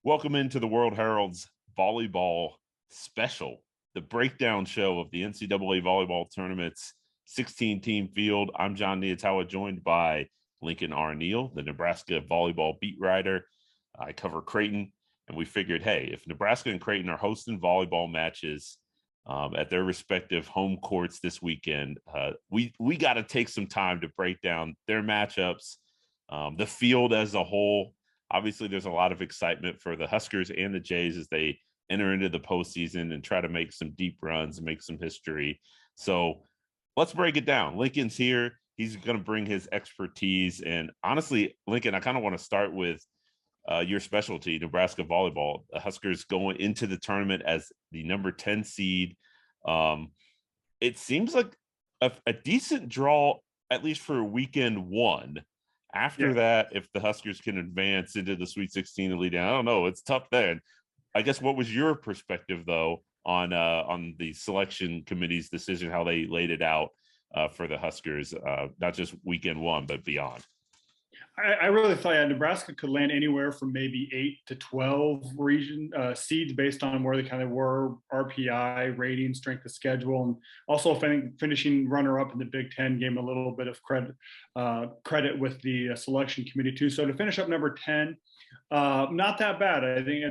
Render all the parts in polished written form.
Welcome into the World-Herald's volleyball special, the breakdown show of the NCAA volleyball tournament's 16-team field. I'm John Nyatawa, joined by Lincoln Arneal, the Nebraska volleyball beat writer. I cover Creighton, and we figured, hey, if Nebraska and Creighton are hosting volleyball matches at their respective home courts this weekend, we got to take some time to break down their matchups, the field as a whole. Obviously, there's a lot of excitement for the Huskers and the Jays as they enter into the postseason and try to make some deep runs and make some history. So let's break it down. Lincoln's here. He's going to bring his expertise. And honestly, Lincoln, I kind of want to start with your specialty, Nebraska volleyball. The Huskers going into the tournament as the number 10 seed. It seems like a decent draw, at least for weekend one. After that, if the Huskers can advance into the Sweet 16 and lead down, I don't know. It's tough then. I guess what was your perspective, though, on the selection committee's decision, how they laid it out for the Huskers, not just weekend one, but beyond? I really thought Nebraska could land anywhere from maybe 8 to 12 region seeds based on where they kind of were, RPI, rating, strength of schedule, and also finishing runner-up in the Big Ten gave them a little bit of credit with the selection committee too. So to finish up number 10, not that bad. I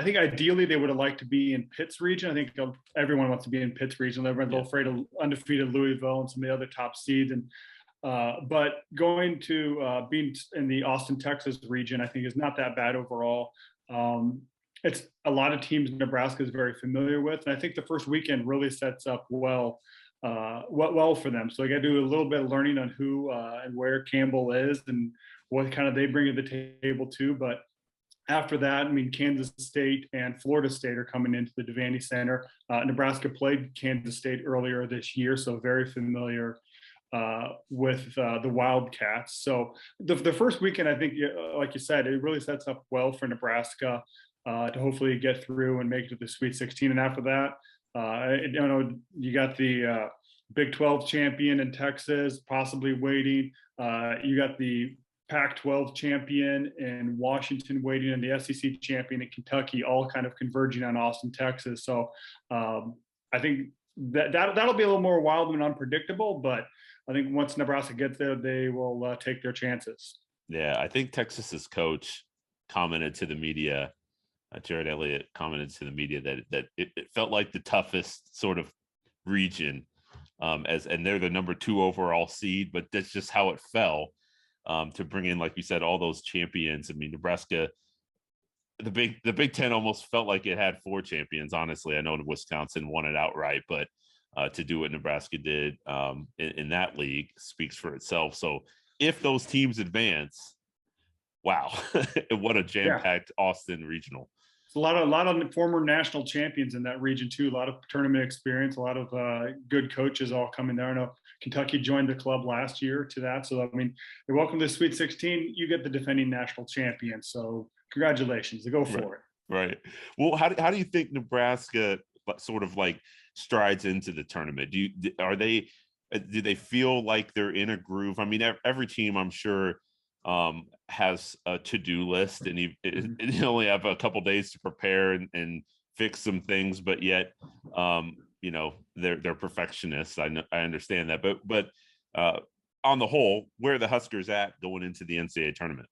think ideally they would have liked to be in Pitt's region. I think everyone wants to be in Pitt's region. Everyone's afraid of undefeated Louisville and some of the other top seeds. But going to being in the Austin, Texas region, I think is not that bad overall. It's a lot of teams Nebraska is very familiar with, and I think the first weekend really sets up well for them. So I got to do a little bit of learning on who and where Campbell is and what kind of they bring to the table too. But after that, I mean, Kansas State and Florida State are coming into the Devaney Center. Nebraska played Kansas State earlier this year, so very familiar with the Wildcats. So the first weekend, I think, like you said, it really sets up well for Nebraska to hopefully get through and make it to the Sweet 16. And after that, you got the Big 12 champion in Texas, possibly waiting. You got the Pac-12 champion in Washington waiting, and the SEC champion in Kentucky, all kind of converging on Austin, Texas. So I think that'll be a little more wild and unpredictable, but I think once Nebraska gets there, they will take their chances. Yeah, I think Texas's coach commented to the media, Jared Elliott commented to the media that it felt like the toughest sort of region, and they're the number 2 overall seed, but that's just how it fell to bring in, like you said, all those champions. I mean, Nebraska, the Big Ten almost felt like it had 4 champions. Honestly, I know Wisconsin won it outright, but to do what Nebraska did in that league speaks for itself. So if those teams advance, wow, what a jam-packed Austin regional. It's a lot of former national champions in that region too. A lot of tournament experience, a lot of good coaches all coming there. I know Kentucky joined the club last year to that. So, I mean, you're welcome to the Sweet 16. You get the defending national champion. So congratulations. Go for it. Right. Well, how do you think Nebraska sort of like strides into the tournament? Do they feel like they're in a groove? I mean, every team, I'm sure, has a to-do list, and you only have a couple days to prepare and fix some things, but yet they're perfectionists. I understand that, but on the whole, where are the Huskers at going into the NCAA tournament?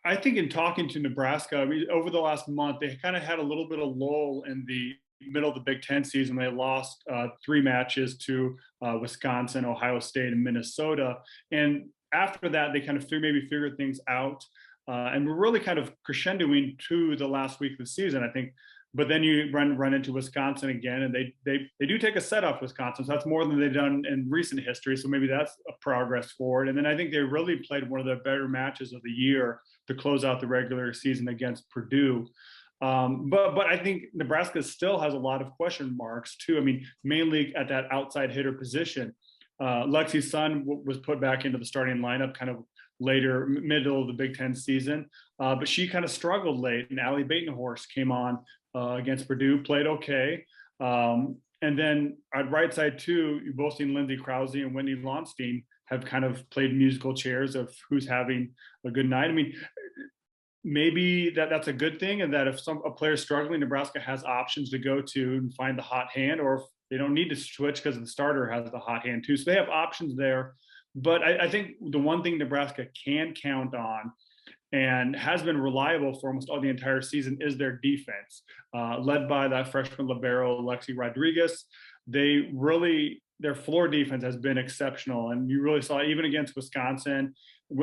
I think in talking to Nebraska, I mean, over the last month, they kind of had a little bit of lull in the middle of the Big Ten season. They lost 3 matches to Wisconsin, Ohio State, and Minnesota. And after that, they kind of maybe figured things out. And we're really kind of crescendoing to the last week of the season, I think. But then you run into Wisconsin again, and they do take a set off Wisconsin. So that's more than they've done in recent history. So maybe that's a progress forward. And then I think they really played one of the better matches of the year to close out the regular season against Purdue. But I think Nebraska still has a lot of question marks too. I mean, mainly at that outside hitter position. Lexi Sun was put back into the starting lineup kind of later, middle of the Big Ten season, but she kind of struggled late. And Allie Batenhorst came on against Purdue, played okay. And then at right side too, you've both seen Lindsay Krause and Whitney Lonstein have kind of played musical chairs of who's having a good night. I mean, maybe that's a good thing, and that if a player is struggling, Nebraska has options to go to and find the hot hand, or if they don't need to switch because the starter has the hot hand too. So they have options there. But I think the one thing Nebraska can count on and has been reliable for almost all the entire season is their defense, led by that freshman libero Lexi Rodriguez. Their floor defense has been exceptional, and you really saw even against Wisconsin.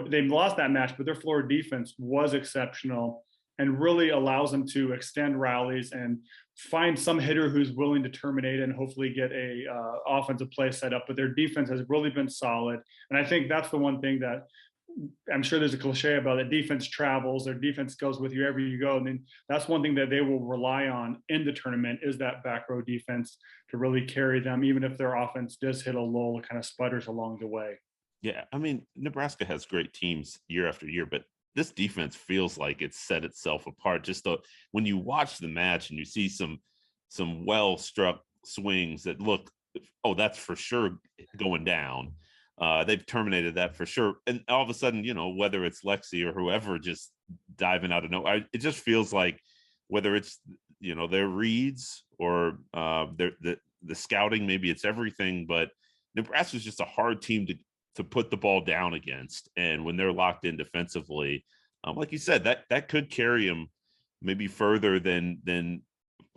They lost that match, but their floor defense was exceptional and really allows them to extend rallies and find some hitter who's willing to terminate and hopefully get a offensive play set up. But their defense has really been solid, and I think that's the one thing that I'm sure there's a cliche about it. Defense travels, their defense goes with you wherever you go. And then that's one thing that they will rely on in the tournament is that back row defense to really carry them, even if their offense does hit a lull, it kind of sputters along the way. Yeah, I mean, Nebraska has great teams year after year, but this defense feels like it's set itself apart. When you watch the match and you see some well struck swings that look, oh, that's for sure going down. They've terminated that for sure. And all of a sudden, whether it's Lexi or whoever just diving out of nowhere, it just feels like whether it's, their reads or the scouting, maybe it's everything, but Nebraska's just a hard team to put the ball down against. And when they're locked in defensively, like you said, that could carry them maybe further than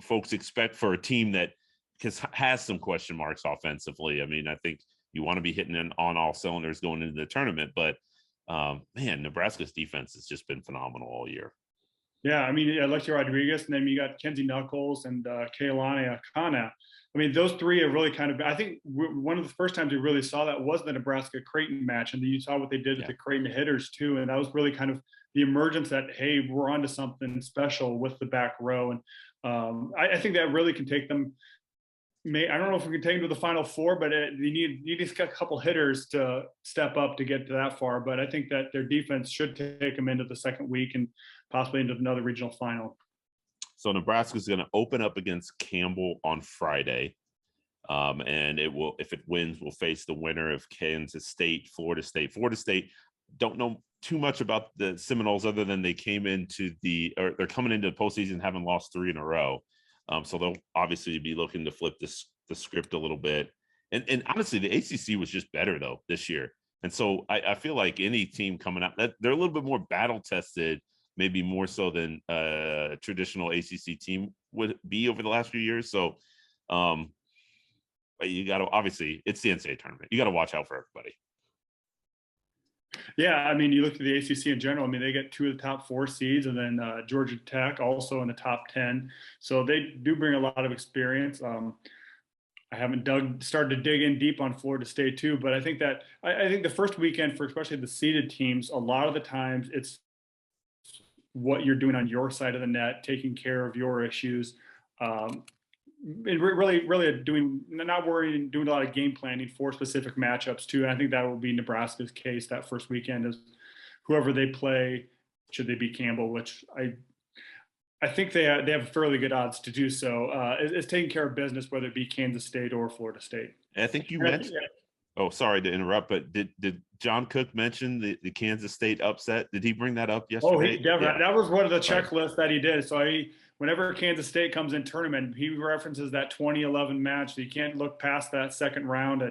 folks expect for a team that has some question marks offensively. I mean, I think you want to be hitting on all cylinders going into the tournament, but man, Nebraska's defense has just been phenomenal all year. Yeah, I mean, Alexia Rodriguez, and then you got Kenzie Knuckles and Kailani Akana. I mean, those three are really kind of, I think one of the first times we really saw that was the Nebraska Creighton match. And you saw what they did with the Creighton hitters too. And that was really kind of the emergence that, hey, we're onto something special with the back row. And I think that really can take them. I don't know if we can take them to the Final Four, but you need a couple hitters to step up to get to that far. But I think that their defense should take them into the second week and possibly into another regional final. So Nebraska is going to open up against Campbell on Friday. And if it wins, we'll face the winner of Kansas State, Florida State. Florida State, don't know too much about the Seminoles other than they're coming into the postseason having lost 3 in a row. So they'll obviously be looking to flip the script a little bit. And honestly, the ACC was just better though this year. And so I feel like any team coming out, that they're a little bit more battle tested, maybe more so than a traditional ACC team would be over the last few years. So you got to, obviously it's the NCAA tournament. You got to watch out for everybody. Yeah, I mean, you look at the ACC in general. I mean, they get 2 of the top 4 seeds, and then Georgia Tech also in the top 10. So they do bring a lot of experience. I haven't started to dig in deep on Florida State too, but I think that I think the first weekend for especially the seeded teams, a lot of the times it's what you're doing on your side of the net, taking care of your issues. And really doing a lot of game planning for specific matchups too. And I think that will be Nebraska's case that first weekend is whoever they play, should they beat Campbell, which I think they have fairly good odds to do so. Is taking care of business, whether it be Kansas State or Florida State. And I think you mentioned. Yeah. Oh, sorry to interrupt, but did John Cook mention the Kansas State upset? Did he bring that up yesterday? Oh, he definitely. Yeah. That was one of the checklists that he did. So whenever Kansas State comes in tournament, he references that 2011 match. So you can't look past that second round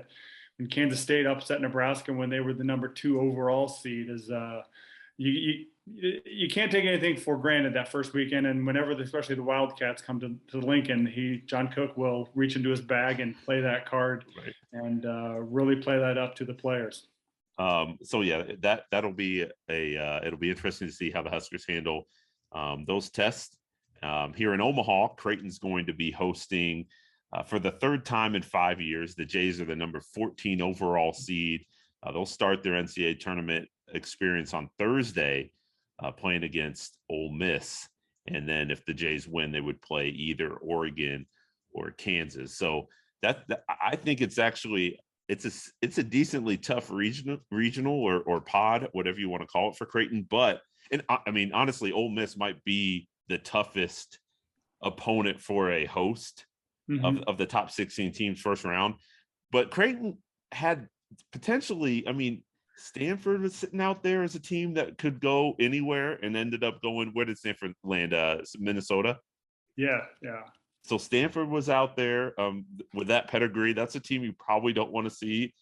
when Kansas State upset Nebraska when they were the number 2 overall seed. You can't take anything for granted that first weekend. And whenever, especially the Wildcats come to Lincoln, John Cook will reach into his bag and play that card, right, and really play that up to the players. So yeah, that'll be it'll be interesting to see how the Huskers handle those tests. Here in Omaha, Creighton's going to be hosting for the 3rd time in 5 years. The Jays are the number 14 overall seed. They'll start their NCAA tournament experience on Thursday, playing against Ole Miss. And then if the Jays win, they would play either Oregon or Kansas. So that I think it's actually it's a decently tough regional or pod, whatever you want to call it, for Creighton. But I mean, honestly, Ole Miss might be the toughest opponent for a host of the top 16 teams first round. But Creighton had potentially, I mean, Stanford was sitting out there as a team that could go anywhere and ended up going. Where did Stanford land? Minnesota. Yeah, yeah. So Stanford was out there with that pedigree. That's a team you probably don't want to see,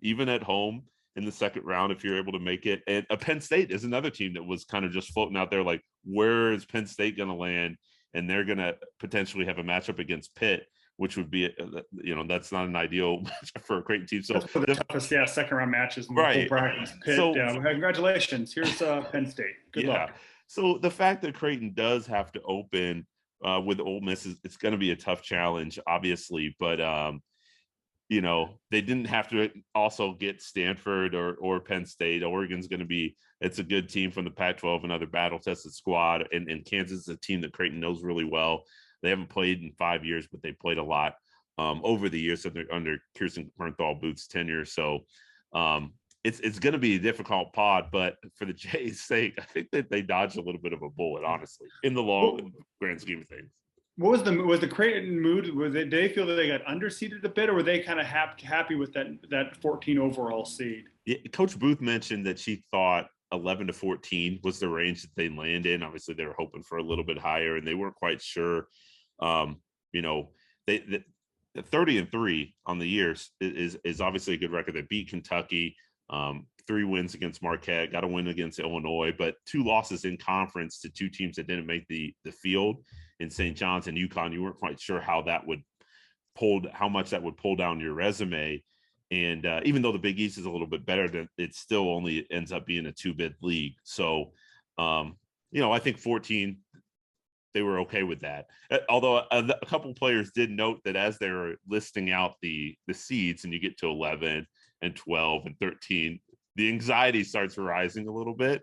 even at home in the second round if you're able to make it. And Penn State is another team that was kind of just floating out there, like, where is Penn State going to land? And they're going to potentially have a matchup against Pitt, which would be, that's not an ideal matchup for a Creighton team. So that's one of the toughest, second round matches in the right. whole bracket. Pitt, So congratulations. Here's Penn State. Good luck. So the fact that Creighton does have to open with Ole Miss it's going to be a tough challenge, obviously, but they didn't have to also get Stanford or Penn State. Oregon's going to be, it's a good team from the Pac-12, another battle-tested squad, and Kansas is a team that Creighton knows really well. They haven't played in 5 years, but they played a lot over the years under Kirsten Bernthal Booth's tenure. So it's going to be a difficult pod, but for the Jays' sake, I think that they dodged a little bit of a bullet, honestly, in the long grand scheme of things. What was the Creighton mood? Did they feel that they got underseeded a bit, or were they kind of happy with that 14 overall seed? Yeah, Coach Booth mentioned that she thought 11 to 14 was the range that they land in. Obviously, they were hoping for a little bit higher, and they weren't quite sure. The 30-3 on the year is obviously a good record. They beat Kentucky. 3 wins against Marquette, got a win against Illinois, but 2 losses in conference to 2 teams that didn't make the field in St. John's and UConn. You weren't quite sure how much that would pull down your resume. And even though the Big East is a little bit better, it still only ends up being a 2-bid league. So, I think 14, they were okay with that. Although a couple players did note that as they were listing out the seeds and you get to 11 and 12 and 13, the anxiety starts rising a little bit.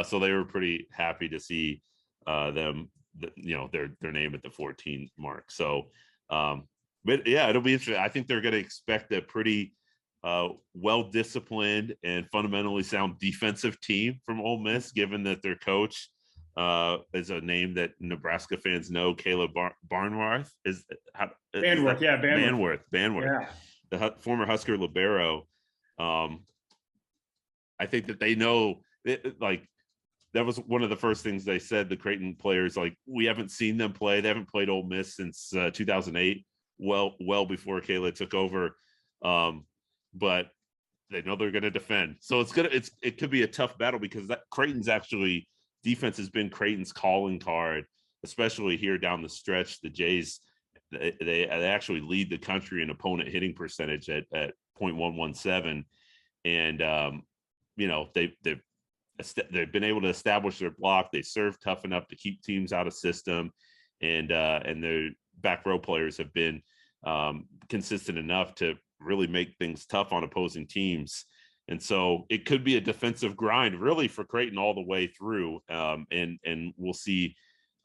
So they were pretty happy to see them, their name at the 14 mark. So, but yeah, it'll be interesting. I think they're going to expect a pretty well-disciplined and fundamentally sound defensive team from Ole Miss, given that their coach is a name that Nebraska fans know. Caleb Barnworth Banworth. Yeah. The former Husker libero. I think that they know that was one of the first things they said. The Creighton players, we haven't seen them play. They haven't played Ole Miss since 2008. Well before Kayla took over, but they know they're going to defend. So it could be a tough battle because Creighton's actually defense has been Creighton's calling card, especially here down the stretch. The Jays they actually lead the country in opponent hitting percentage at .117, and they've been able to establish their block. They serve tough enough to keep teams out of system, and their back row players have been consistent enough to really make things tough on opposing teams. And so it could be a defensive grind really for Creighton all the way through. And we'll see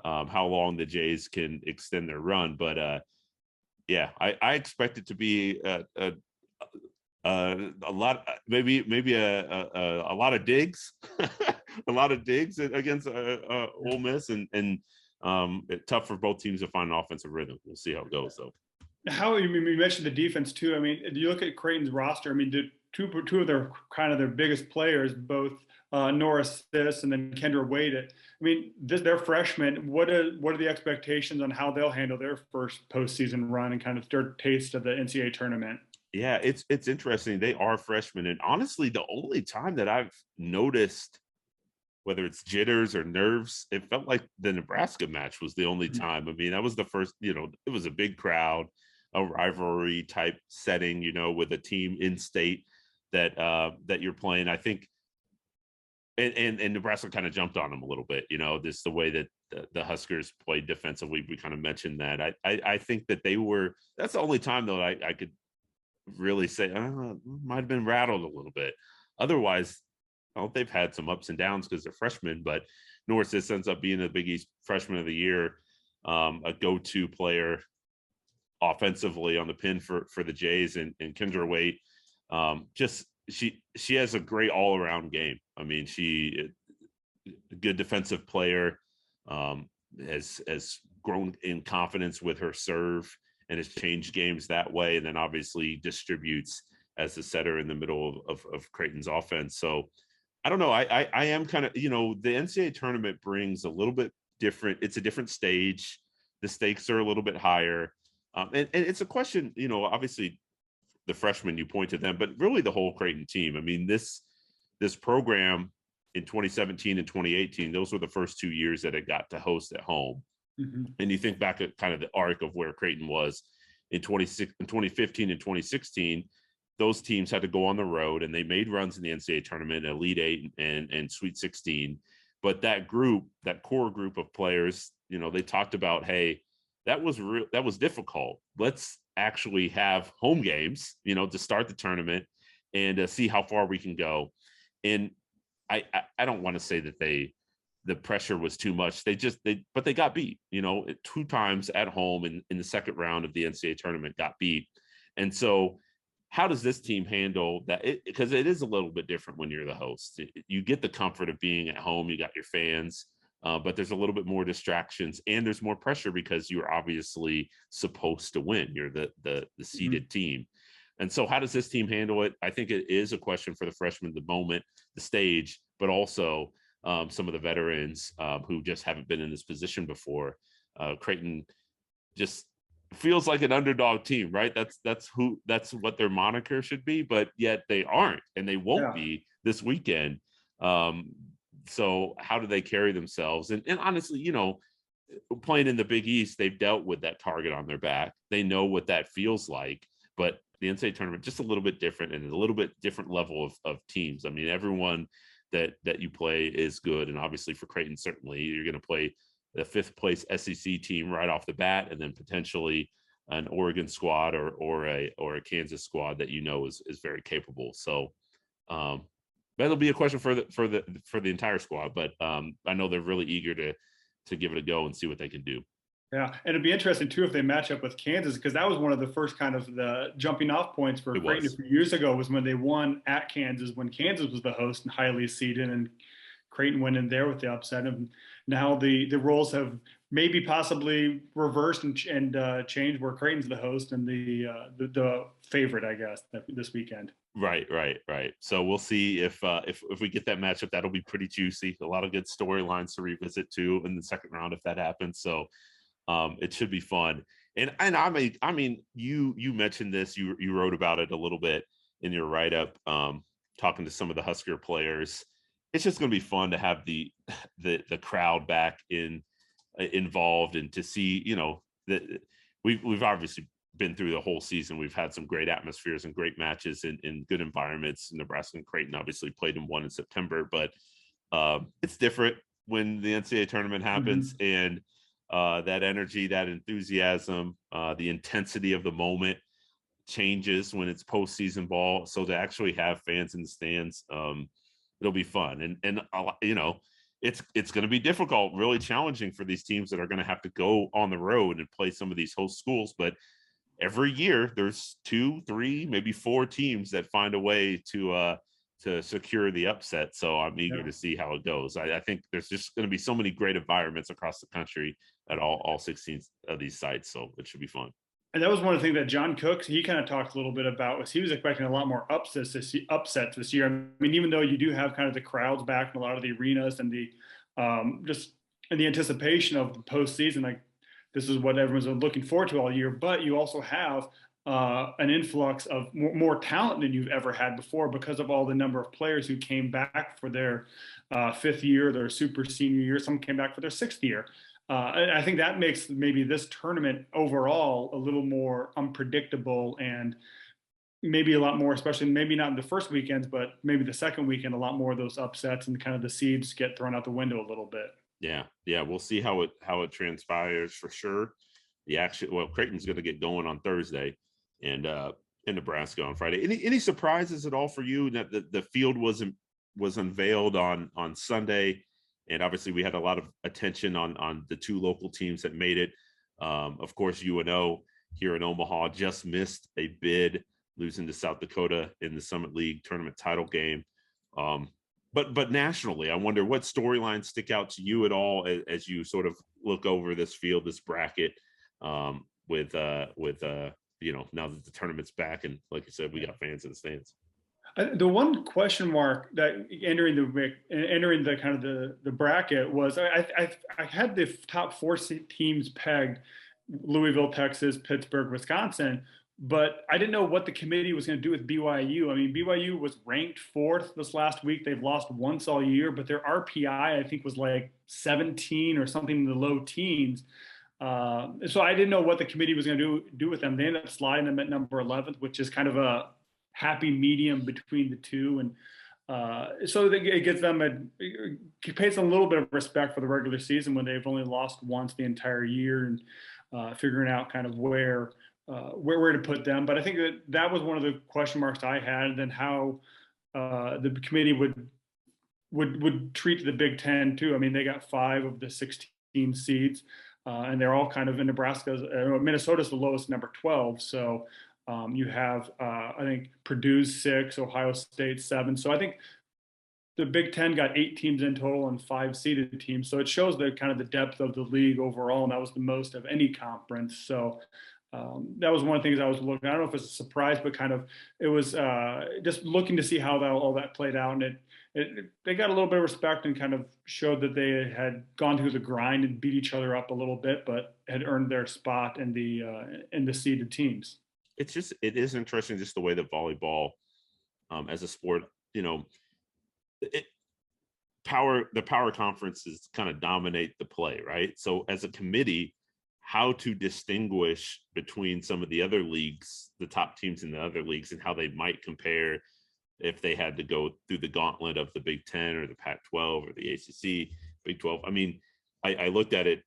how long the Jays can extend their run. But I expect it to be a lot, maybe a lot of digs, a lot of digs against Ole Miss, and tough for both teams to find an offensive rhythm. We'll see how it goes, though. How you mentioned the defense too. I mean, you look at Creighton's roster. I mean, two of their biggest players, both Norris and then Kendra Wade. I mean, they're freshmen. What are the expectations on how they'll handle their first postseason run and kind of their taste of the NCAA tournament? Yeah, it's interesting. They are freshmen, and honestly, the only time that I've noticed, whether it's jitters or nerves, it felt like the Nebraska match was the only time. I mean, that was the first. It was a big crowd, a rivalry type setting. With a team in state that you're playing. I think, and Nebraska kind of jumped on them a little bit. This the way that the Huskers played defensively. We kind of mentioned that. I think that they were. That's the only time though I could really say might have been rattled a little bit. Otherwise, they've had some ups and downs because they're freshmen, but Norris ends up being the Big East Freshman of the Year, a go-to player offensively on the pin for the Jays, and Kendra Wade. She has a great all-around game. I mean, she a good defensive player, has grown in confidence with her serve and has changed games that way, and then obviously distributes as the setter in the middle of Creighton's offense. So I don't know. I am kind of, the NCAA tournament brings a little bit different. It's a different stage. The stakes are a little bit higher. And it's a question, obviously the freshmen, you point to them, but really the whole Creighton team. I mean, this program in 2017 and 2018, those were the first 2 years that it got to host at home. Mm-hmm. And you think back at kind of the arc of where Creighton was in 2015 and 2016, those teams had to go on the road and they made runs in the NCAA tournament, Elite Eight and Sweet 16. But that core group of players, they talked about, hey, that was difficult. Let's actually have home games, to start the tournament and see how far we can go. And I don't want to say that the pressure was too much. But they got beat, 2 times at home in the second round of the NCAA tournament, got beat. And so how does this team handle that? Because it is a little bit different when you're the host. You get the comfort of being at home. You got your fans, but there's a little bit more distractions and there's more pressure because you're obviously supposed to win. You're the seeded team. And so how does this team handle it? I think it is a question for the freshmen, the moment, the stage, but also some of the veterans who just haven't been in this position before. Creighton just feels like an underdog team, right? That's what their moniker should be, but yet they aren't, and they won't be this weekend. So how do they carry themselves? And honestly, playing in the Big East, they've dealt with that target on their back. They know what that feels like, but the NCAA tournament just a little bit different and a little bit different level of teams. I mean, everyone that you play is good, and obviously for Creighton, certainly you're going to play the 5th place SEC team right off the bat, and then potentially an Oregon squad or a Kansas squad that is very capable. So that'll be a question for the entire squad. But I know they're really eager to give it a go and see what they can do. Yeah, and it'd be interesting too if they match up with Kansas, because that was one of the first kind of the jumping off points for Creighton a few years ago, was when they won at Kansas, when Kansas was the host and highly seeded, and Creighton went in there with the upset. And now the roles have maybe possibly reversed and changed, where Creighton's the host and the favorite, I guess, this weekend. Right. So we'll see if we get that matchup. That'll be pretty juicy. A lot of good storylines to revisit too in the second round if that happens. So it should be fun. And I mean, you mentioned this. You wrote about it a little bit in your write up, talking to some of the Husker players. It's just going to be fun to have the crowd back involved, and to see, that we've obviously been through the whole season. We've had some great atmospheres and great matches in good environments. Nebraska and Creighton obviously played in one in September, but it's different when the NCAA tournament happens. Mm-hmm. And that energy, that enthusiasm, the intensity of the moment changes when it's postseason ball. So to actually have fans in the stands, it'll be fun. And it's going to be difficult, really challenging for these teams that are going to have to go on the road and play some of these host schools. But every year there's 2, 3, maybe 4 teams that find a way to secure the upset. So I'm eager to see how it goes. I think there's just going to be so many great environments across the country at all 16 of these sites. So it should be fun. And that was one of the things that John Cook, he kind of talked a little bit about, was he was expecting a lot more upsets this year. I mean, even though you do have kind of the crowds back in a lot of the arenas and the just in the anticipation of the postseason, like this is what everyone's been looking forward to all year, but you also have an influx of more talent than you've ever had before, because of all the number of players who came back for their 5th year, their super senior year. Some came back for their 6th year. And I think that makes maybe this tournament overall a little more unpredictable, and maybe a lot more, especially maybe not in the first weekends, but maybe the second weekend, a lot more of those upsets and kind of the seeds get thrown out the window a little bit. Yeah. We'll see how it transpires for sure. Creighton's going to get going on Thursday, and in Nebraska on Friday. Any surprises at all for you that the field was unveiled on Sunday? And obviously we had a lot of attention on the 2 local teams that made it. Of course, UNO here in Omaha just missed a bid, losing to South Dakota in the Summit League tournament title game. But nationally, I wonder what storylines stick out to you at all as you sort of look over this field, this bracket, with now that the tournament's back, and like you said, we got fans in the stands. The one question mark that entering the kind of the bracket was I had the top four teams pegged: Louisville, Texas, Pittsburgh, Wisconsin, but I didn't know what the committee was going to do with BYU. I mean, BYU was ranked fourth this last week. They've lost once all year, but their RPI I think was like 17 or something in the low teens. So I didn't know what the committee was going to do with them. They ended up sliding them at number 11th, which is kind of a happy medium between the two. And so it gives them it pays them a little bit of respect for the regular season when they've only lost once the entire year, and figuring out kind of where to put them. But I think that was one of the question marks I had, and then how the committee would treat the Big Ten too. I mean, they got 5 of the 16 seeds, and they're all kind of in Nebraska's. Minnesota's the lowest, number 12. So you have, I think, Purdue's 6, Ohio State 7. So I think the Big Ten got 8 teams in total and 5 seeded teams. So it shows the kind of the depth of the league overall, and that was the most of any conference. So that was one of the things I was looking. I don't know if it's a surprise, but kind of it was just looking to see how all that played out, and they got a little bit of respect and kind of showed that they had gone through the grind and beat each other up a little bit, but had earned their spot in the seeded teams. It is interesting just the way that volleyball as a sport, the power conferences kind of dominate the play, right? So as a committee, how to distinguish between some of the other leagues, the top teams in the other leagues, and how they might compare if they had to go through the gauntlet of the Big Ten or the Pac-12 or the ACC, Big 12. I mean, I looked at it.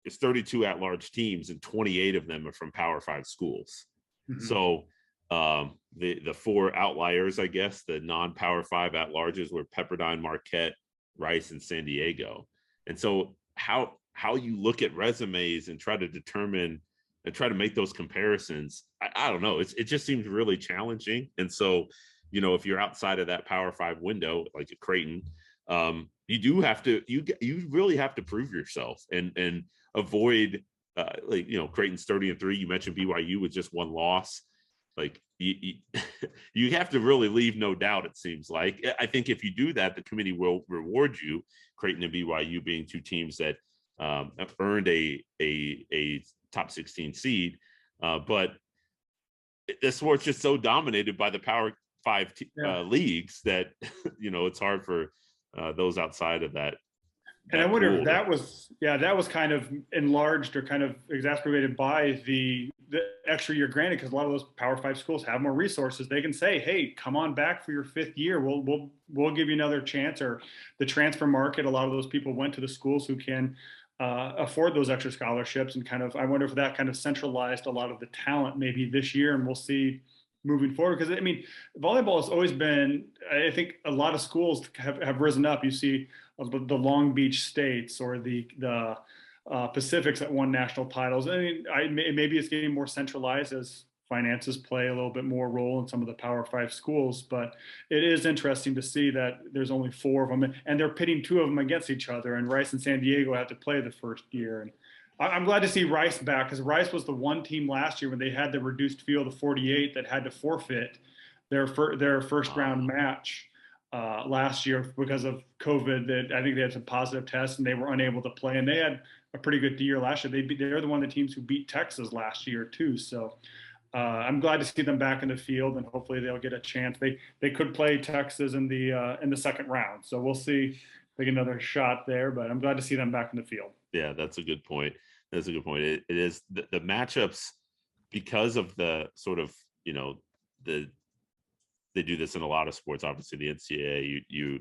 It's 32 at-large teams, and 28 of them are from Power 5 schools. Mm-hmm. So the 4 outliers, I guess, the non-Power 5 at-larges were Pepperdine, Marquette, Rice, and San Diego. And so how you look at resumes and try to determine and try to make those comparisons, I don't know. It just seems really challenging. And so, if you're outside of that Power 5 window, like at Creighton, you do have to, you really have to prove yourself and avoid, Creighton's 30-3. You mentioned BYU with just 1 loss. Like you have to really leave no doubt, it seems like. I think if you do that, the committee will reward you, Creighton and BYU being 2 teams that have earned a top 16 seed. But the sport's just so dominated by the Power 5 leagues that, it's hard for those outside of that. And I wonder if that was kind of enlarged or kind of exacerbated by the extra year granted, because a lot of those Power 5 schools have more resources. They can say, hey, come on back for your 5th year. We'll give you another chance. Or the transfer market, a lot of those people went to the schools who can afford those extra scholarships, and kind of, I wonder if that kind of centralized a lot of the talent maybe this year, and we'll see moving forward. Because I mean, volleyball has always been, I think a lot of schools have risen up. You see the Long Beach States or the Pacifics that won national titles. I mean, maybe it's getting more centralized as finances play a little bit more role in some of the Power 5 schools, but it is interesting to see that there's only 4 of them, and they're pitting 2 of them against each other, and Rice and San Diego have to play the first year. And I'm glad to see Rice back, because Rice was the one team last year when they had the reduced field of 48 that had to forfeit their first round match last year because of COVID. That I think they had some positive tests and they were unable to play, and they had a pretty good year last year. They're the one of the teams who beat Texas last year too. So I'm glad to see them back in the field, and hopefully they'll get a chance. They could play Texas in the second round, so we'll see if they get another shot there. But I'm glad to see them back in the field. Yeah, that's a good point. It is the matchups, because of the sort of, they do this in a lot of sports. Obviously, the NCAA, you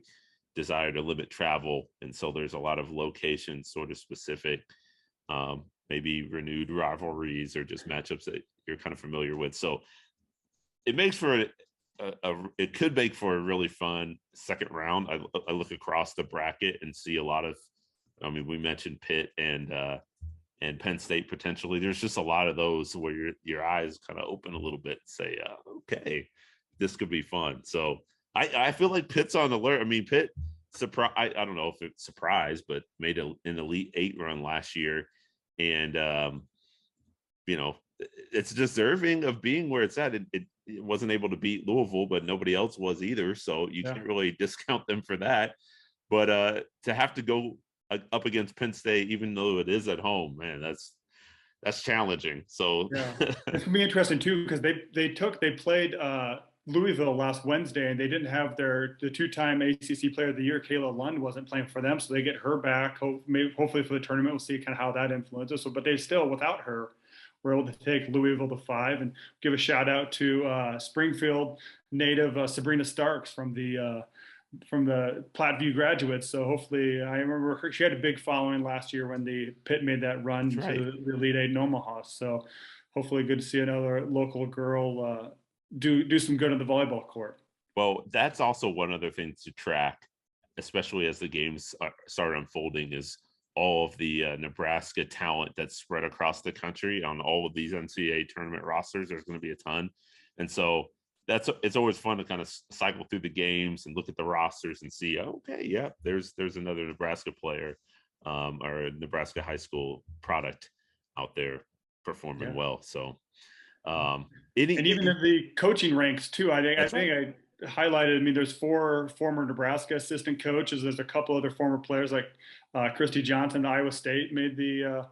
desire to limit travel, and so there's a lot of location sort of specific, maybe renewed rivalries or just matchups that you're kind of familiar with. So it makes for it could make for a really fun second round. I look across the bracket and see a lot of, we mentioned Pitt and Penn State potentially. There's just a lot of those where your eyes kind of open a little bit and say, okay, this could be fun. So I feel like Pitt's on alert. I mean, Pitt I don't know if it's surprised, but made an Elite 8 run last year, and it's deserving of being where it's at. It wasn't able to beat Louisville, but nobody else was either. So you can't really discount them for that. But to have to go up against Penn State, even though it is at home, man, that's challenging. So yeah, it's gonna be interesting too because they played Louisville last Wednesday and they didn't have the two-time ACC Player of the Year, Kayla Lund, wasn't playing for them, so they get her back. Hopefully for the tournament, we'll see kind of how that influences. So, but they still, without her, were able to take Louisville to 5. And give a shout out to Springfield native Sabrina Starks from the Platteview graduates. So hopefully, I remember she had a big following last year when the Pitt made that run to the Elite Eight in Omaha. So hopefully, good to see another local girl do some good on the volleyball court. Well, that's also one other thing to track, especially as the games start unfolding, is all of the Nebraska talent that's spread across the country on all of these NCAA tournament rosters. There's going to be a ton, and so it's always fun to kind of cycle through the games and look at the rosters and see, okay, yeah, there's another Nebraska player or a Nebraska high school product out there performing well. So and even in the coaching ranks too, I think I highlighted, I mean, there's 4 former Nebraska assistant coaches. There's a couple other former players like Christy Johnson, Iowa State made the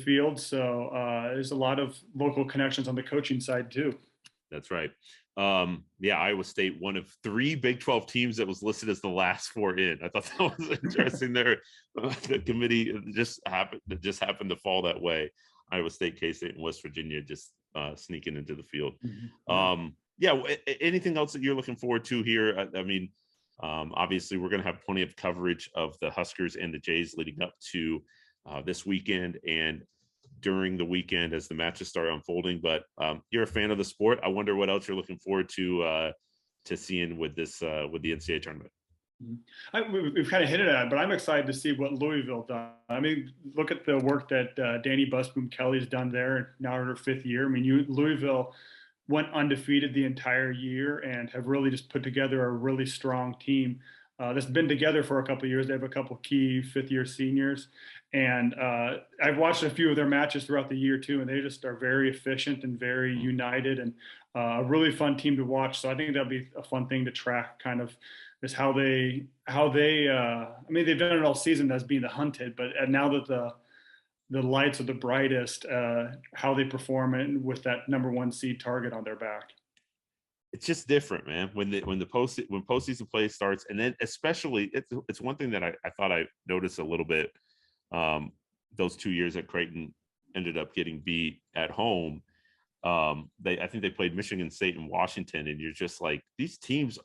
field. So there's a lot of local connections on the coaching side too. That's right. Iowa State, one of 3 Big 12 teams that was listed as the last 4 in. I thought that was interesting there. The committee just happened to fall that way. Iowa State, K-State, and West Virginia just sneaking into the field. Anything else that you're looking forward to here? I mean, obviously we're going to have plenty of coverage of the Huskers and the Jays leading up to this weekend and during the weekend as the matches start unfolding. But you're a fan of the sport. I wonder what else you're looking forward to seeing with this with the NCAA tournament. We've kind of hinted at it, but I'm excited to see what Louisville done. I mean, look at the work that Danny Busboom Kelly's done there now in her 5th year. I mean, Louisville went undefeated the entire year and have really just put together a really strong team that's been together for a couple of years. They have a couple key 5th-year seniors, and I've watched a few of their matches throughout the year too, and they just are very efficient and very united, and a really fun team to watch. So I think that'll be a fun thing to track, kind of, is how they I mean, they've done it all season as being the hunted, but now that the lights are the brightest, how they perform and with that number 1 seed target on their back. It's just different, man. When postseason play starts, and then especially it's one thing that I thought I noticed a little bit. Those 2 years that Creighton ended up getting beat at home. I think they played Michigan State and Washington, and you're just like, these teams,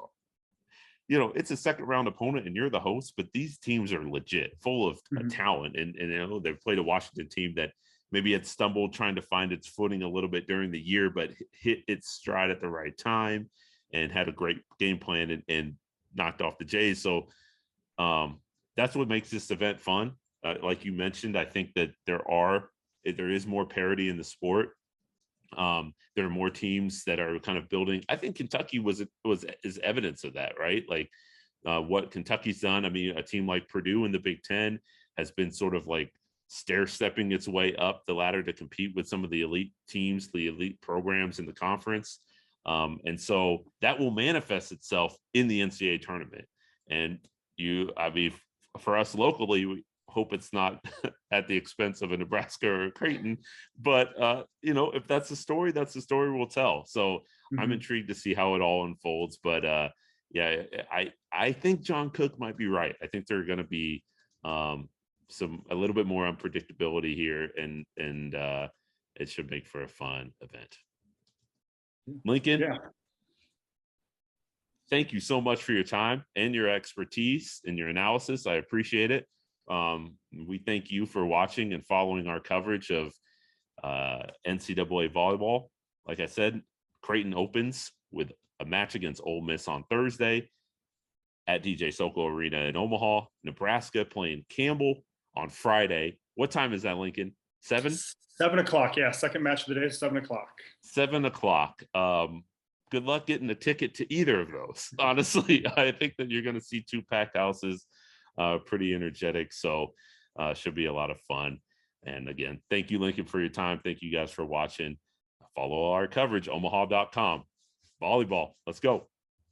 it's a second round opponent and you're the host, but these teams are legit, full of talent. And they've played a Washington team that maybe had stumbled trying to find its footing a little bit during the year, but hit its stride at the right time and had a great game plan and knocked off the Jays. So that's what makes this event fun. Like you mentioned, I think that there is more parity in the sport. There are more teams that are kind of building. I think Kentucky is evidence of that, right? Like what Kentucky's done. I mean, a team like Purdue in the Big Ten has been sort of like stair-stepping its way up the ladder to compete with some of the elite teams, the elite programs in the conference. And so that will manifest itself in the NCAA tournament. And for us locally, we hope it's not at the expense of a Nebraska or a Creighton, but if that's the story we'll tell. So I'm intrigued to see how it all unfolds. But I think John Cook might be right. I think there are going to be a little bit more unpredictability here, and it should make for a fun event. Lincoln, thank you so much for your time and your expertise and your analysis. I appreciate it. We thank you for watching and following our coverage of NCAA volleyball. Like I said, Creighton opens with a match against Ole Miss on Thursday at DJ Sokol Arena in Omaha. Nebraska playing Campbell on Friday. What time is that, Lincoln? 7? 7 o'clock. Yeah, second match of the day is 7 o'clock. 7 o'clock. Good luck getting a ticket to either of those. Honestly, I think that you're going to see 2 packed houses. Pretty energetic, so should be a lot of fun. And again, thank you, Lincoln, for your time. Thank you guys for watching. Follow our coverage, omaha.com. Volleyball. Let's go.